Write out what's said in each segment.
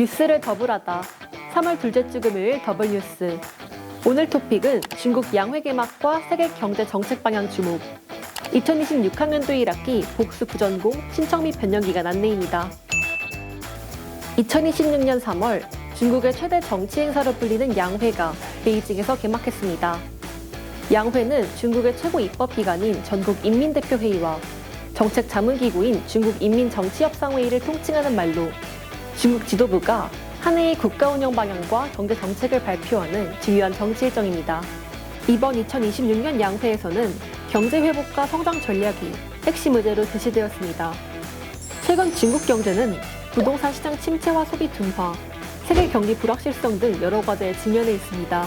뉴스를 더블하다. 3월 둘째 주 금요일 더블 뉴스. 오늘 토픽은 중국 양회 개막과 세계 경제 정책 방향 주목. 2026학년도 1학기 복수 부전공 신청 및 변경 기간 안내입니다. 2026년 3월 중국의 최대 정치 행사로 불리는 양회가 베이징에서 개막했습니다. 양회는 중국의 최고 입법기관인 전국인민대표회의와 정책자문기구인 중국인민정치협상회의를 통칭하는 말로 중국 지도부가 한 해의 국가운영 방향과 경제정책을 발표하는 중요한 정치 일정입니다. 이번 2026년 양회에서는 경제회복과 성장 전략이 핵심 의제로 제시되었습니다. 최근 중국 경제는 부동산 시장 침체와 소비 둔화, 세계 경기 불확실성 등 여러 과제에 직면해 있습니다.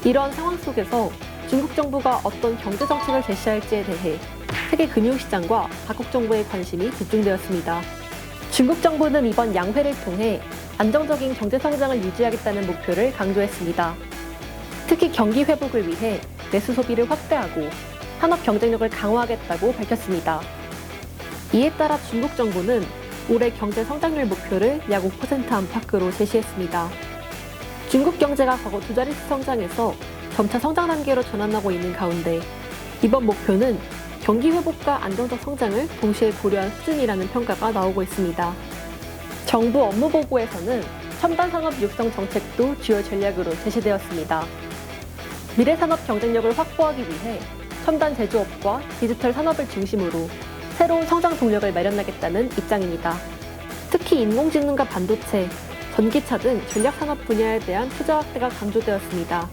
이러한 상황 속에서 중국 정부가 어떤 경제 정책을 제시할지에 대해 세계 금융시장과 각국 정부의 관심이 집중되었습니다. 중국 정부는 이번 양회를 통해 안정적인 경제 성장을 유지하겠다는 목표를 강조했습니다. 특히 경기 회복을 위해 내수 소비를 확대하고 산업 경쟁력을 강화하겠다고 밝혔습니다. 이에 따라 중국 정부는 올해 경제 성장률 목표를 약 5% 안팎으로 제시했습니다. 중국 경제가 과거 두 자릿수 성장에서 점차 성장 단계로 전환하고 있는 가운데 이번 목표는 경기 회복과 안정적 성장을 동시에 고려한 수준이라는 평가가 나오고 있습니다. 정부 업무 보고에서는 첨단 산업 육성 정책도 주요 전략으로 제시되었습니다. 미래 산업 경쟁력을 확보하기 위해 첨단 제조업과 디지털 산업을 중심으로 새로운 성장 동력을 마련하겠다는 입장입니다. 특히 인공지능과 반도체, 전기차 등 전략 산업 분야에 대한 투자 확대가 강조되었습니다.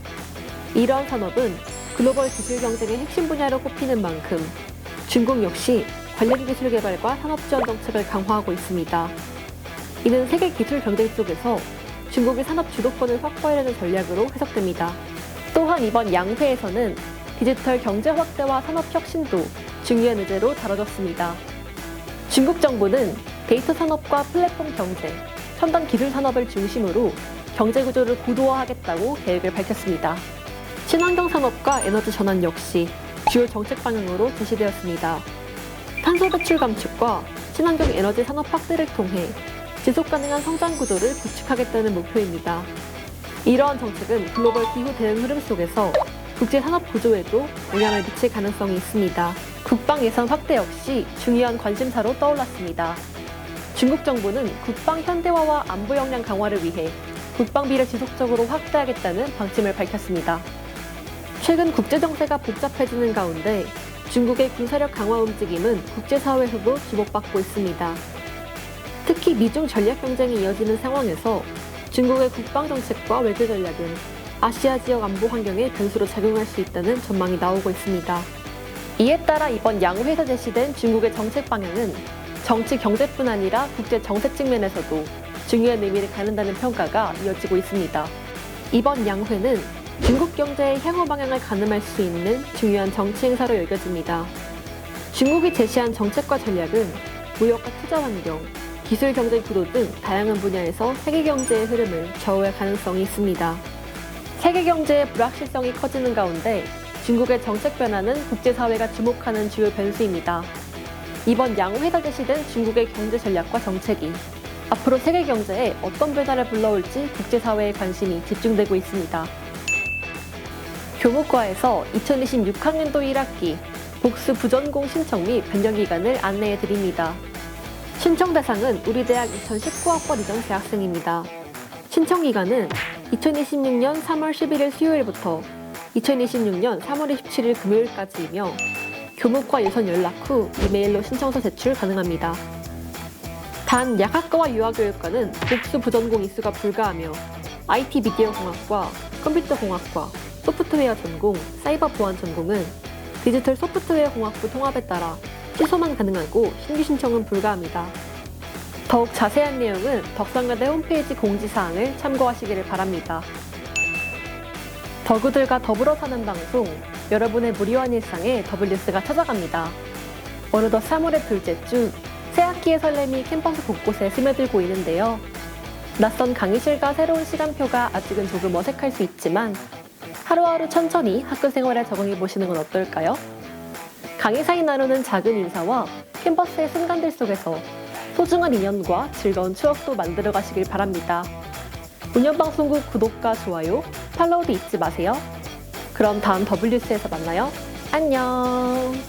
이러한 산업은 글로벌 기술 경쟁의 핵심 분야로 꼽히는 만큼 중국 역시 관련 기술 개발과 산업 지원 정책을 강화하고 있습니다. 이는 세계 기술 경쟁 속에서 중국의 산업 주도권을 확보하려는 전략으로 해석됩니다. 또한 이번 양회에서는 디지털 경제 확대와 산업 혁신도 중요한 의제로 다뤄졌습니다. 중국 정부는 데이터 산업과 플랫폼 경제, 첨단 기술 산업을 중심으로 경제 구조를 고도화하겠다고 계획을 밝혔습니다. 친환경 산업과 에너지 전환 역시 주요 정책 방향으로 제시되었습니다. 탄소 배출 감축과 친환경 에너지 산업 확대를 통해 지속 가능한 성장 구조를 구축하겠다는 목표입니다. 이러한 정책은 글로벌 기후 대응 흐름 속에서 국제 산업 구조에도 영향을 미칠 가능성이 있습니다. 국방 예산 확대 역시 중요한 관심사로 떠올랐습니다. 중국 정부는 국방 현대화와 안보 역량 강화를 위해 국방비를 지속적으로 확대하겠다는 방침을 밝혔습니다. 최근 국제정세가 복잡해지는 가운데 중국의 군사력 강화 움직임은 국제사회에서도 주목받고 있습니다. 특히 미중 전략 경쟁이 이어지는 상황에서 중국의 국방정책과 외교 전략은 아시아 지역 안보 환경에 변수로 작용할 수 있다는 전망이 나오고 있습니다. 이에 따라 이번 양회에서 제시된 중국의 정책 방향은 정치 경제뿐 아니라 국제 정세 측면에서도 중요한 의미를 갖는다는 평가가 이어지고 있습니다. 이번 양회는 중국 경제의 향후 방향을 가늠할 수 있는 중요한 정치 행사로 여겨집니다. 중국이 제시한 정책과 전략은 무역과 투자 환경, 기술 경제 구도 등 다양한 분야에서 세계 경제의 흐름을 좌우할 가능성이 있습니다. 세계 경제의 불확실성이 커지는 가운데 중국의 정책 변화는 국제사회가 주목하는 주요 변수입니다. 이번 양회에서 제시된 중국의 경제 전략과 정책이 앞으로 세계 경제에 어떤 변화를 불러올지 국제사회의 관심이 집중되고 있습니다. 교무과에서 2026학년도 1학기 복수 부전공 신청 및 변경 기간을 안내해 드립니다. 신청 대상은 우리 대학 2019학번 이전 재학생입니다. 신청 기간은 2026년 3월 11일 수요일부터 2026년 3월 27일 금요일까지이며 교무과 유선 연락 후 이메일로 신청서 제출 가능합니다. 단 약학과와 유아교육과는 복수 부전공 이수가 불가하며 IT 미디어 공학과, 컴퓨터 공학과, 소프트웨어 전공, 사이버 보안 전공은 디지털 소프트웨어 공학부 통합에 따라 취소만 가능하고 신규 신청은 불가합니다. 더욱 자세한 내용은 덕산여대 홈페이지 공지사항을 참고하시기를 바랍니다. 덕우들과 더불어 사는 방송, 여러분의 무료한 일상에 더블뉴스가 찾아갑니다. 어느덧 3월의 둘째 주, 새학기의 설렘이 캠퍼스 곳곳에 스며들고 있는데요. 낯선 강의실과 새로운 시간표가 아직은 조금 어색할 수 있지만 하루하루 천천히 학교 생활에 적응해 보시는 건 어떨까요? 강의 사이 나누는 작은 인사와 캠퍼스의 순간들 속에서 소중한 인연과 즐거운 추억도 만들어 가시길 바랍니다. 운영방송국 구독과 좋아요, 팔로우도 잊지 마세요. 그럼 다음 WC에서 만나요. 안녕!